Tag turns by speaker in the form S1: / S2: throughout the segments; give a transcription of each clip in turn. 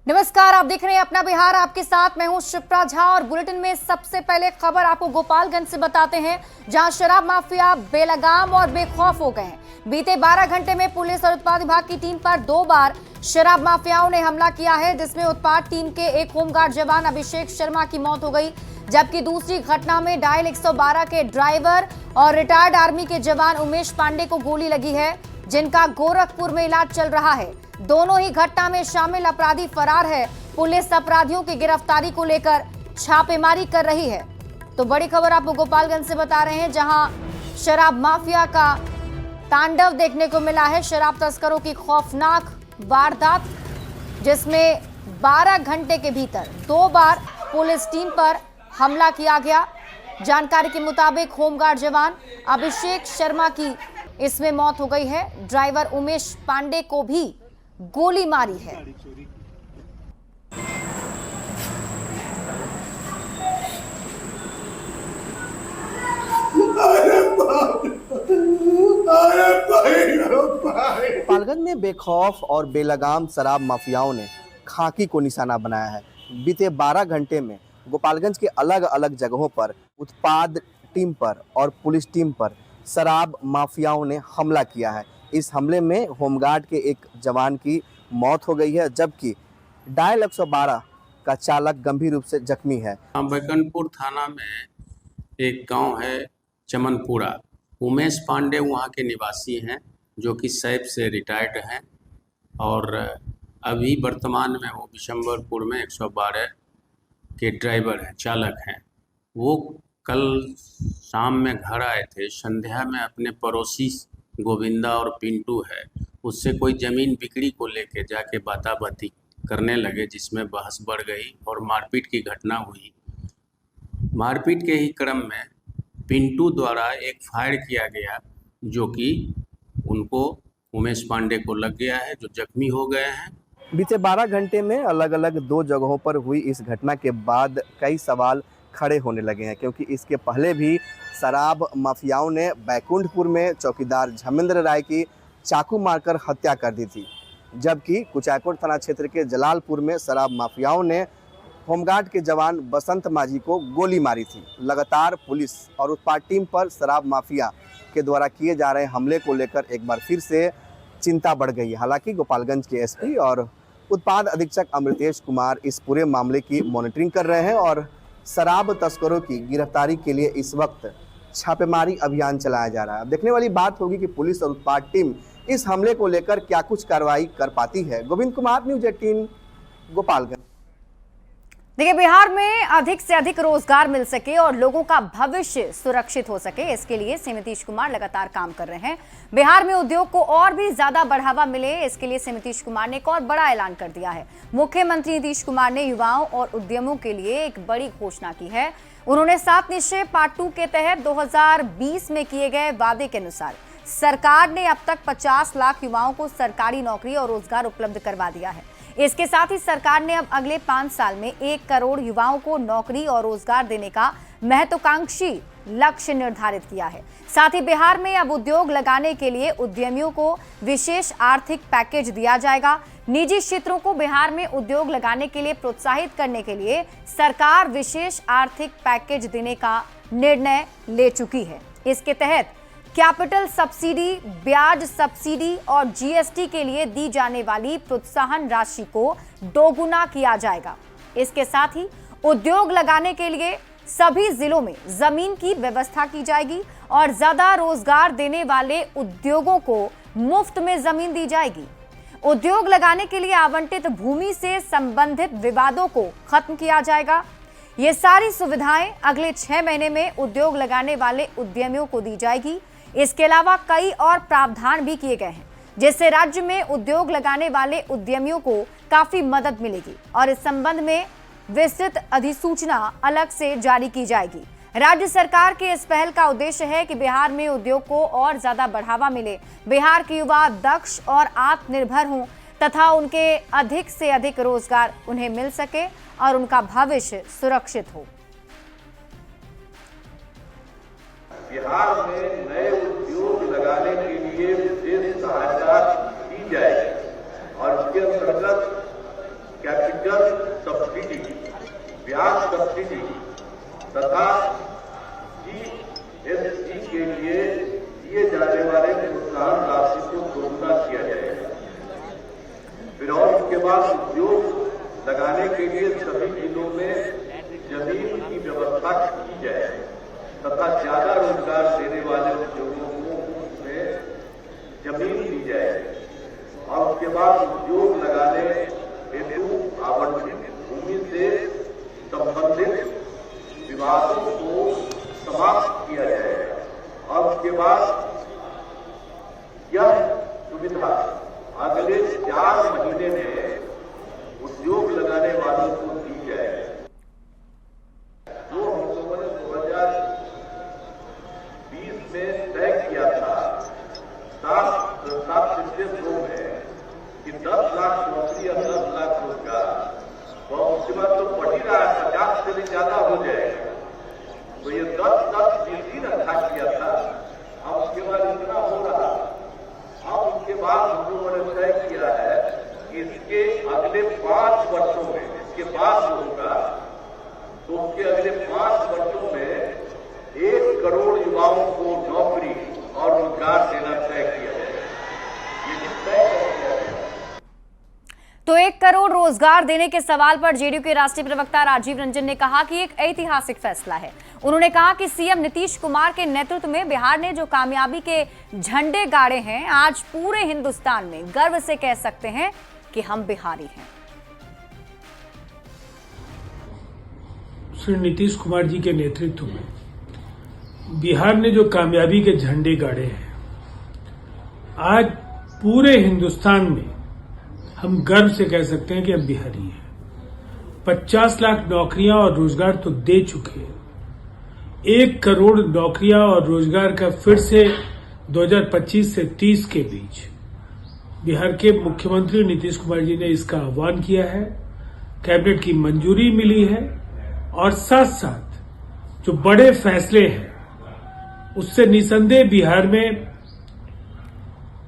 S1: नमस्कार, आप देख रहे हैं अपना बिहार। आपके साथ मैं हूं शिप्रा झा और बुलेटिन में सबसे पहले खबर आपको गोपालगंज से बताते हैं, जहां शराब माफिया बेलगाम और बेखौफ हो गए हैं। बीते 12 घंटे में पुलिस और उत्पाद विभाग की टीम पर 2 बार शराब माफियाओं ने हमला किया है, जिसमें उत्पाद टीम के एक होमगार्ड जवान अभिषेक शर्मा की मौत हो गई, जबकि दूसरी घटना में डायल 112 के ड्राइवर और रिटायर्ड आर्मी के जवान उमेश पांडे को गोली लगी है, जिनका गोरखपुर में इलाज चल रहा है। दोनों ही घटना में शामिल अपराधी फरार है। पुलिस अपराधियों की गिरफ्तारी को लेकर छापेमारी कर रही है। तो बड़ी खबर आपको गोपालगंज से बता रहे हैं, जहां शराब माफिया का तांडव देखने को मिला है। शराब तस्करों की खौफनाक वारदात, जिसमें 12 घंटे के भीतर 2 बार पुलिस टीम पर हमला किया गया। जानकारी के मुताबिक होमगार्ड जवान अभिषेक शर्मा की इसमें मौत हो गई है। ड्राइवर उमेश पांडे को भी गोली मारी है।
S2: गोपालगंज में बेखौफ और बेलगाम शराब माफियाओं ने खाकी को निशाना बनाया है। बीते 12 घंटे में गोपालगंज के अलग अलग जगहों पर उत्पाद टीम पर और पुलिस टीम पर शराब माफियाओं ने हमला किया है। इस हमले में होमगार्ड के एक जवान की मौत हो गई है, जबकि डायल 112 का चालक गंभीर रूप से जख्मी है।
S3: बैकुंठपुर थाना में एक गांव है चमनपुरा। उमेश पांडे वहां के निवासी हैं, जो कि सैप से रिटायर्ड हैं और अभी वर्तमान में वो बिशंबरपुर में 112 के ड्राइवर हैं, चालक हैं। वो कल शाम में घर आए थे। संध्या में अपने पड़ोसी गोविंदा और पिंटू है, उससे कोई ज़मीन बिक्री को लेके जाके बाताबाती करने लगे, जिसमें बहस बढ़ गई और मारपीट की घटना हुई। मारपीट के ही क्रम में पिंटू द्वारा एक फायर किया गया, जो कि उनको उमेश पांडे को लग गया है, जो जख्मी हो गए हैं।
S2: बीते 12 घंटे में अलग अलग 2 जगहों पर हुई इस घटना के बाद कई सवाल खड़े होने लगे हैं, क्योंकि इसके पहले भी शराब माफियाओं ने बैकुंठपुर में चौकीदार झमेंद्र राय की चाकू मारकर हत्या कर दी थी, जबकि कुचायकोट थाना क्षेत्र के जलालपुर में शराब माफियाओं ने होमगार्ड के जवान बसंत माझी को गोली मारी थी। लगातार पुलिस और उत्पाद टीम पर शराब माफिया के द्वारा किए जा रहे हमले को लेकर एक बार फिर से चिंता बढ़ गई है। हालांकि गोपालगंज के एसपी और उत्पाद अधीक्षक अमृतेश कुमार इस पूरे मामले की मॉनिटरिंग कर रहे हैं और शराब तस्करों की गिरफ्तारी के लिए इस वक्त छापेमारी अभियान चलाया जा रहा है। अब देखने वाली बात होगी कि पुलिस और उत्पाद टीम इस हमले को लेकर क्या कुछ कार्रवाई कर पाती है। गोविंद कुमार, न्यूज़ 18, गोपालगंज।
S1: देखिए, बिहार में अधिक से अधिक रोजगार मिल सके और लोगों का भविष्य सुरक्षित हो सके, इसके लिए सीएम नीतीश कुमार लगातार काम कर रहे हैं। बिहार में उद्योग को और भी ज्यादा बढ़ावा मिले, इसके लिए सीएम नीतीश कुमार ने एक और बड़ा ऐलान कर दिया है। मुख्यमंत्री नीतीश कुमार ने युवाओं और उद्यमों के लिए एक बड़ी घोषणा की है। उन्होंने 7 निश्चय पार्ट 2 के तहत 2020 में किए गए वादे के अनुसार सरकार ने अब तक 50 लाख युवाओं को सरकारी नौकरी और रोजगार उपलब्ध करवा दिया है। इसके साथ ही सरकार ने अब अगले 5 साल में 1 करोड़ युवाओं को नौकरी और रोजगार देने का महत्वाकांक्षी लक्ष्य निर्धारित किया है। साथ ही बिहार में अब उद्योग लगाने के लिए उद्यमियों को विशेष आर्थिक पैकेज दिया जाएगा। निजी क्षेत्रों को बिहार में उद्योग लगाने के लिए प्रोत्साहित करने के लिए सरकार विशेष आर्थिक पैकेज देने का निर्णय ले चुकी है। इसके तहत कैपिटल सब्सिडी, ब्याज सब्सिडी और जीएसटी के लिए दी जाने वाली प्रोत्साहन राशि को दोगुना किया जाएगा। इसके साथ ही उद्योग लगाने के लिए सभी जिलों में जमीन की व्यवस्था की जाएगी और ज्यादा रोजगार देने वाले उद्योगों को मुफ्त में जमीन दी जाएगी। उद्योग लगाने के लिए आवंटित भूमि से संबंधित विवादों को खत्म किया जाएगा। ये सारी सुविधाएं अगले 6 महीने में उद्योग लगाने वाले उद्यमियों को दी जाएगी। इसके अलावा कई और प्रावधान भी किए गए हैं, जिससे राज्य में उद्योग लगाने वाले उद्यमियों को काफी मदद मिलेगी और इस संबंध में विस्तृत अधिसूचना अलग से जारी की जाएगी। राज्य सरकार के इस पहल का उद्देश्य है कि बिहार में उद्योग को और ज्यादा बढ़ावा मिले, बिहार के युवा दक्ष और आत्मनिर्भर हों तथा उनके अधिक से अधिक रोजगार उन्हें मिल सके और उनका भविष्य सुरक्षित हो।
S4: बिहार में नए उद्योग लगाने के लिए विशेष सहायता दी जाएगी और इसके अंतर्गत कैपिटल सब्सिडी तथा जीएसटी के लिए दिए जाने वाले प्रोत्साहन राशि को दोगुना किया जाएगा। फिर और उसके बाद उद्योग लगाने के लिए सभी जिलों में जमीन की व्यवस्था की जाए तथा ज्यादा रोजगार देने वाले उद्योगों को उसमें जमीन दी जाए और उसके बाद उद्योग लगाने हेतु आवंटित भूमि से संबंधित विवादों को समाप्त किया जाएगा और उसके बाद यह सुविधा अगले 4 महीने में उद्योग लगाने वालों को दी जाए। जो हम लोगों ने 2020 में तय किया था 7 पिछले 2 में कि 10 लाख नौकरी और 10 लाख रोजगार, वह उसके बाद तो बढ़ ही रहा है, 50 से भी ज्यादा हो जाएगा। तो ये 10 20 रखा किया था, अब उसके बाद इतना हो रहा। अब उसके बाद हम लोगों ने तय किया है कि इसके अगले 5 वर्षों में, इसके बाद जो होगा तो उसके अगले 5 वर्षों में 1 करोड़ युवाओं को नौकरी और रोजगार देना तय किया जाएगा। ये भी तय कर दिया गया।
S1: तो 1 करोड़ रोजगार देने के सवाल पर जेडीयू के राष्ट्रीय प्रवक्ता राजीव रंजन ने कहा कि एक ऐतिहासिक फैसला है। उन्होंने कहा कि सीएम नीतीश कुमार के नेतृत्व में बिहार ने जो कामयाबी के झंडे गाड़े हैं, आज पूरे हिंदुस्तान में गर्व से कह सकते हैं कि हम बिहारी हैं।
S5: श्री नीतीश कुमार जी के नेतृत्व में बिहार ने जो कामयाबी के झंडे गाड़े हैं, आज पूरे हिंदुस्तान में हम गर्व से कह सकते हैं कि हम बिहारी हैं। 50 लाख नौकरियां और रोजगार तो दे चुके हैं। 1 करोड़ नौकरियां और रोजगार का फिर से 2025 से 30 के बीच बिहार के मुख्यमंत्री नीतीश कुमार जी ने इसका आह्वान किया है, कैबिनेट की मंजूरी मिली है और साथ साथ जो बड़े फैसले हैं उससे निसंदेह बिहार में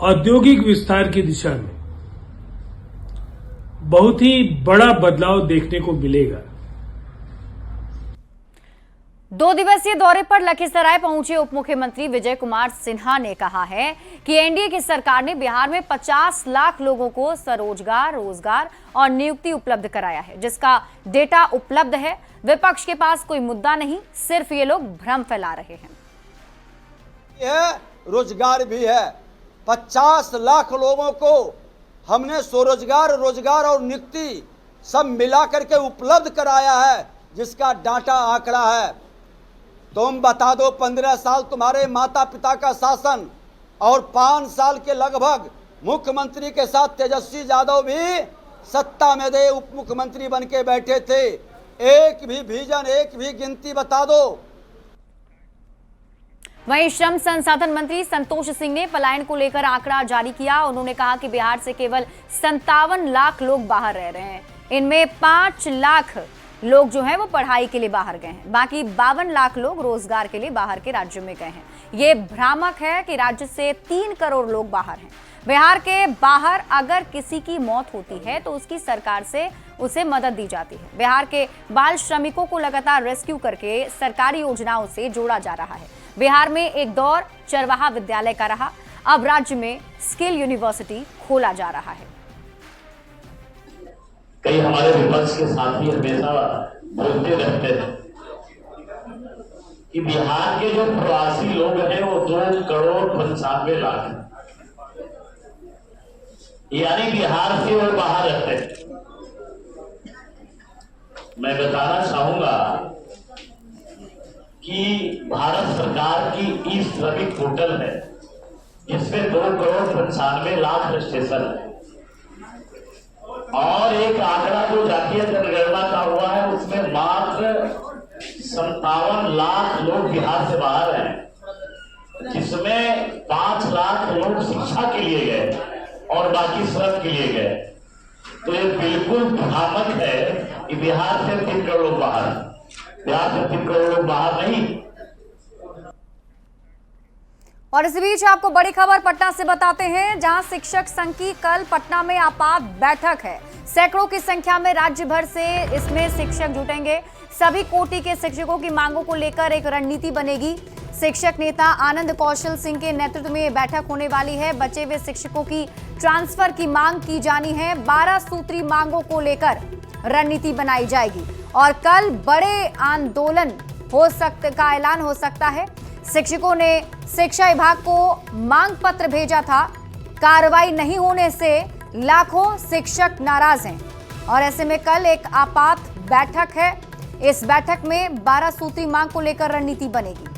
S5: औद्योगिक विस्तार की दिशा में बहुत ही बड़ा बदलाव देखने को मिलेगा।
S1: 2 दिवसीय दौरे पर लखीसराय पहुंचे उप मुख्यमंत्री विजय कुमार सिन्हा ने कहा है कि एनडीए की सरकार ने बिहार में 50 लाख लोगों को स्वरोजगार, रोजगार और नियुक्ति उपलब्ध कराया है, जिसका डेटा उपलब्ध है। विपक्ष के पास कोई मुद्दा नहीं, सिर्फ ये लोग भ्रम फैला रहे हैं।
S6: रोजगार भी है, 50 लाख लोगों को हमने स्वरोजगार, रोजगार और नियुक्ति सब मिला करके उपलब्ध कराया है, जिसका डाटा आंकड़ा है। तुम बता दो, 15 साल तुम्हारे माता पिता का शासन और 5 साल के लगभग मुख्यमंत्री के साथ तेजस्वी यादव भी सत्ता में दे उप मुख्यमंत्री बन के बैठे थे। एक भी विजन, एक भी गिनती बता दो।
S1: वहीं श्रम संसाधन मंत्री संतोष सिंह ने पलायन को लेकर आंकड़ा जारी किया। उन्होंने कहा कि बिहार से केवल 57 लाख लोग बाहर रह रहे हैं। इनमें 5 लाख लोग जो हैं वो पढ़ाई के लिए बाहर गए हैं, बाकी 52 लाख लोग रोजगार के लिए बाहर के राज्यों में गए हैं। ये भ्रामक है कि राज्य से 3 करोड़ लोग बाहर हैं। बिहार के बाहर अगर किसी की मौत होती है तो उसकी सरकार से उसे मदद दी जाती है। बिहार के बाल श्रमिकों को लगातार रेस्क्यू करके सरकारी योजनाओं से जोड़ा जा रहा है। बिहार में एक दौर चरवाहा विद्यालय का रहा, अब राज्य में स्किल यूनिवर्सिटी खोला जा रहा है।
S7: कई हमारे विपक्ष के साथी हमेशा बोलते रहते हैं कि बिहार के जो प्रवासी लोग हैं वो 2 करोड़ 95 लाख हैं, यानी बिहार से वो बाहर रहते हैं। मैं बताना चाहूंगा कि भारत सरकार की ई श्रमिक पोर्टल है, जिसमें 2 करोड़ 95 लाख रजिस्ट्रेशन है और एक आंकड़ा जो जातीय जनगणना का हुआ है उसमें मात्र 57 लाख लोग बिहार से बाहर हैं, जिसमें 5 लाख लोग शिक्षा के लिए गए और बाकी श्रम के लिए गए। तो ये बिल्कुल भ्रामक है कि बिहार से 3 करोड़ लोग बाहर हैं। बिहार से 3 करोड़ लोग बाहर नहीं।
S1: और इस बीच आपको बड़ी खबर पटना से बताते हैं, जहां शिक्षक संघ की कल पटना में आपात बैठक है। सैकड़ों की संख्या में राज्य भर से इसमें शिक्षक जुटेंगे। सभी कोटि के शिक्षकों की मांगों को लेकर एक रणनीति बनेगी। शिक्षक नेता आनंद कौशल सिंह के नेतृत्व में ये बैठक होने वाली है। बचे हुए शिक्षकों की ट्रांसफर की मांग की जानी है। 12 सूत्री मांगों को लेकर रणनीति बनाई जाएगी और कल बड़े आंदोलन का ऐलान हो सकता है। शिक्षकों ने शिक्षा विभाग को मांग पत्र भेजा था। कार्रवाई नहीं होने से लाखों शिक्षक नाराज हैं और ऐसे में कल एक आपात बैठक है। इस बैठक में 12 सूत्री मांग को लेकर रणनीति बनेगी।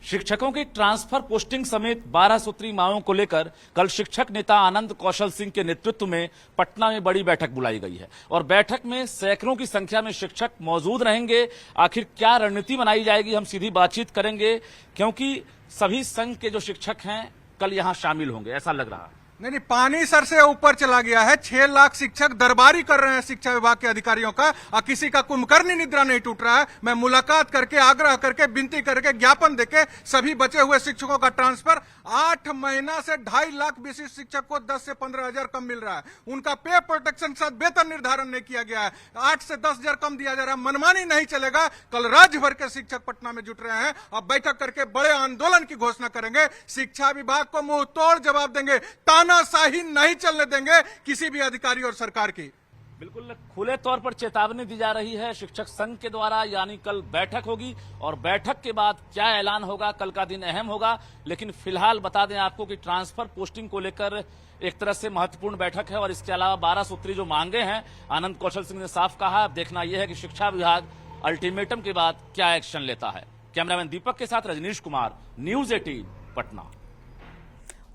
S8: शिक्षकों की ट्रांसफर पोस्टिंग समेत 12 सूत्री मांगों को लेकर कल शिक्षक नेता आनंद कौशल सिंह के नेतृत्व में पटना में बड़ी बैठक बुलाई गई है और बैठक में सैकड़ों की संख्या में शिक्षक मौजूद रहेंगे। आखिर क्या रणनीति बनाई जाएगी, हम सीधी बातचीत करेंगे, क्योंकि सभी संघ के जो शिक्षक हैं कल यहां शामिल होंगे, ऐसा लग रहा है।
S9: नहीं, पानी सर से ऊपर चला गया है। 6 लाख शिक्षक दरबारी कर रहे हैं शिक्षा विभाग के अधिकारियों का और किसी का कुंभकर्णी निद्रा नहीं टूट रहा है। मैं मुलाकात करके, आग्रह करके, विनती करके, ज्ञापन देके सभी बचे हुए शिक्षकों का ट्रांसफर 8 महीना से 2.5 लाख विशिष्ट शिक्षक को 10 से 15 हजार कम मिल रहा है। उनका पे प्रोटेक्शन के साथ वेतन निर्धारण नहीं किया गया है। 8 से 10 हजार कम दिया जा रहा है। मनमानी नहीं चलेगा। कल राज्य भर के शिक्षक पटना में जुट रहे हैं और बैठक करके बड़े आंदोलन की घोषणा करेंगे। शिक्षा विभाग को मुंह तोड़ जवाब देंगे। तानाशाही नहीं चलने देंगे किसी भी अधिकारी और सरकार की।
S8: बिल्कुल खुले तौर पर चेतावनी दी जा रही है शिक्षक संघ के द्वारा, यानी कल बैठक होगी और बैठक के बाद क्या ऐलान होगा, कल का दिन अहम होगा। लेकिन फिलहाल बता दें आपको कि ट्रांसफर पोस्टिंग को लेकर एक तरह से महत्वपूर्ण बैठक है और इसके अलावा 12 सूत्री जो मांगे हैं, आनंद कौशल सिंह ने साफ कहा। अब देखना यह है कि शिक्षा विभाग अल्टीमेटम के बाद क्या एक्शन लेता है। कैमरामैन दीपक के साथ रजनीश कुमार, न्यूज 18 पटना।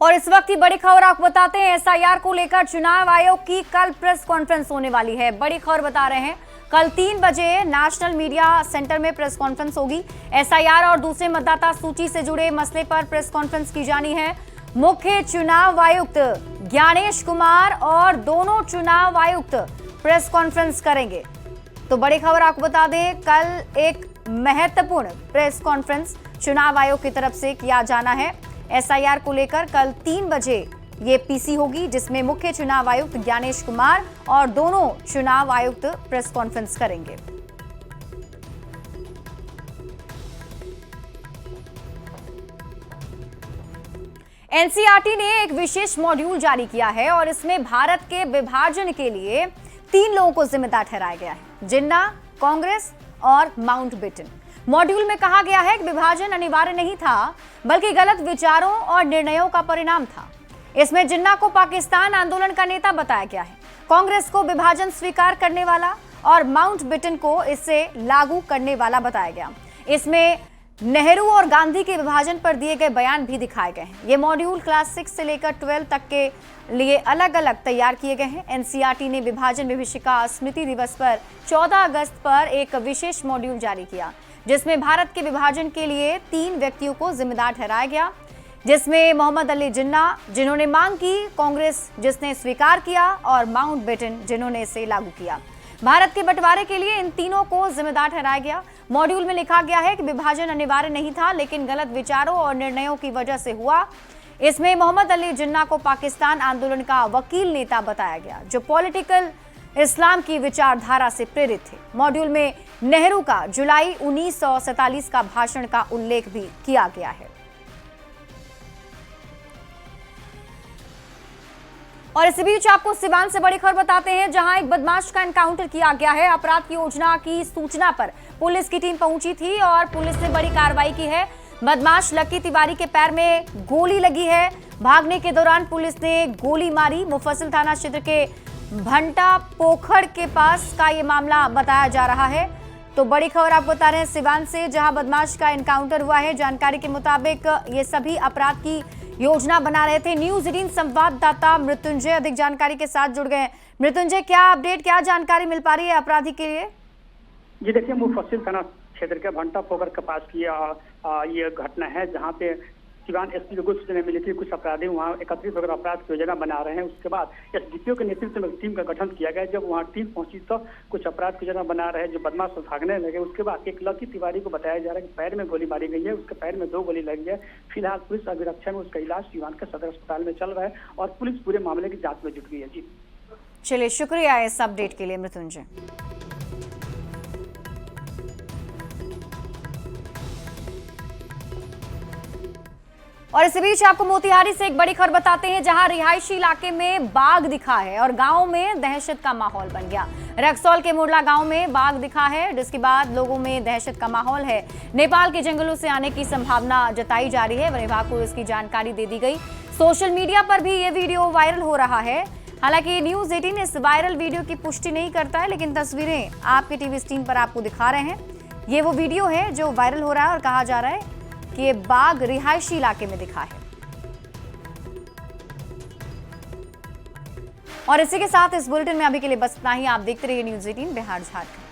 S1: और इस वक्त की बड़ी खबर आपको बताते हैं, एसआईआर को लेकर चुनाव आयोग की कल प्रेस कॉन्फ्रेंस होने वाली है। बड़ी खबर बता रहे हैं, कल 3 बजे नेशनल मीडिया सेंटर में प्रेस कॉन्फ्रेंस होगी। एसआईआर और दूसरे मतदाता सूची से जुड़े मसले पर प्रेस कॉन्फ्रेंस की जानी है। मुख्य चुनाव आयुक्त ज्ञानेश कुमार और दोनों चुनाव आयुक्त प्रेस कॉन्फ्रेंस करेंगे। तो बड़ी खबर आपको बता दें, कल एक महत्वपूर्ण प्रेस कॉन्फ्रेंस चुनाव आयोग की तरफ से किया जाना है। एसआईआर को लेकर कल 3 बजे ये पीसी होगी, जिसमें मुख्य चुनाव आयुक्त ज्ञानेश कुमार और दोनों चुनाव आयुक्त प्रेस कॉन्फ्रेंस करेंगे। एनसीईआरटी ने एक विशेष मॉड्यूल जारी किया है और इसमें भारत के विभाजन के लिए 3 लोगों को जिम्मेदार ठहराया गया है, जिन्ना, कांग्रेस और माउंटबेटन। मॉड्यूल में कहा गया है कि विभाजन अनिवार्य नहीं था, बल्कि गलत विचारों और निर्णयों का परिणाम था। इसमें जिन्ना को पाकिस्तान आंदोलन का नेता बताया गया है, कांग्रेस को विभाजन स्वीकार करने वाला और माउंटबेटन को इसे लागू करने वाला बताया गया। इसमें नेहरू और गांधी के विभाजन पर दिए गए बयान भी दिखाए गए हैं। ये मॉड्यूल क्लास 6 से लेकर 12 तक के लिए अलग अलग तैयार किए गए हैं। एनसीईआरटी ने विभाजन विभीषिका स्मृति दिवस पर 14 अगस्त पर एक विशेष मॉड्यूल जारी किया, जिसमें भारत के विभाजन के लिए 3 व्यक्तियों को जिम्मेदार ठहराया गया, जिसमें मोहम्मद अली जिन्ना, जिन्होंने मांग की, कांग्रेस जिसने स्वीकार किया और माउंटबेटन जिन्होंने इसे लागू किया। भारत के बंटवारे के लिए इन तीनों को जिम्मेदार ठहराया गया। मॉड्यूल में लिखा गया है कि विभाजन अनिवार्य नहीं था, लेकिन गलत विचारों और निर्णयों की वजह से हुआ। इसमें मोहम्मद अली जिन्ना को पाकिस्तान आंदोलन का वकील नेता बताया गया, जो पॉलिटिकल इस्लाम की विचारधारा से प्रेरित थे। मॉड्यूल में नेहरू का जुलाई 1947 का भाषण का उल्लेख भी किया गया है। और इसी बीच आपको सिवान से बड़ी खबर बताते हैं, जहां एक बदमाश का एनकाउंटर किया गया है। अपराध की योजना की सूचना पर पुलिस की टीम पहुंची थी और पुलिस ने बड़ी कार्रवाई की है। बदमाश लक्की तिवारी के पैर में गोली लगी है। भागने के दौरान पुलिस ने गोली मारी। मुफस्सिल थाना क्षेत्र के भंटा पोखर के पास का ये मामला बताया जा रहा है। तो बड़ी खबर आप बता रहे हैं सिवान से, जहां बदमाश का एनकाउंटर हुआ है। जानकारी के मुताबिक ये सभी अपराध की योजना बना रहे थे। न्यूज 18 संवाददाता मृत्युंजय अधिक जानकारी के साथ जुड़ गए। मृत्युंजय, क्या अपडेट, क्या जानकारी मिल पा रही है अपराधी के लिए?
S10: जी देखिए, मुफस्सिल थाना क्षेत्र के भंटा पोखर के पास की ये घटना है, जहां पे सिवान एसपी को सूचना मिली थी कुछ अपराधी वहां एकत्रित होकर अपराध की योजना बना रहे हैं। उसके बाद एसडीपीओ के नेतृत्व में टीम का गठन किया गया। जब वहां टीम पहुंची तो कुछ अपराध की योजना बना रहे जो बदमाश भागने लगे। उसके बाद एक लकी तिवारी को बताया जा रहा है कि पैर में गोली मारी गई है, उसके पैर में 2 गोली लगी है। फिलहाल पुलिस अभिरक्षा में उसका इलाज सिवान के सदर अस्पताल में चल रहा है और पुलिस पूरे मामले की जाँच में जुट गई है। जी
S1: चलिए, शुक्रिया इस अपडेट के लिए मृत्युंजय। और इसी बीच आपको मोतिहारी से एक बड़ी खबर बताते हैं, जहां रिहायशी इलाके में बाघ दिखा है और गांव में दहशत का माहौल बन गया। रक्सौल के मुरला गांव में बाघ दिखा है, जिसके बाद लोगों में दहशत का माहौल है। नेपाल के जंगलों से आने की संभावना जताई जा रही है। वन विभाग को इसकी जानकारी दे दी गई। सोशल मीडिया पर भी ये वीडियो वायरल हो रहा है। हालांकि न्यूज 18 इस वायरल वीडियो की पुष्टि नहीं करता है, लेकिन तस्वीरें आपके टीवी स्क्रीन पर आपको दिखा रहे हैं। ये वो वीडियो है जो वायरल हो रहा है और कहा जा रहा है कि ये बाघ रिहायशी इलाके में दिखा है। और इसी के साथ इस बुलेटिन में अभी के लिए बस इतना ही। आप देखते रहिए न्यूज 18 बिहार झारखंड।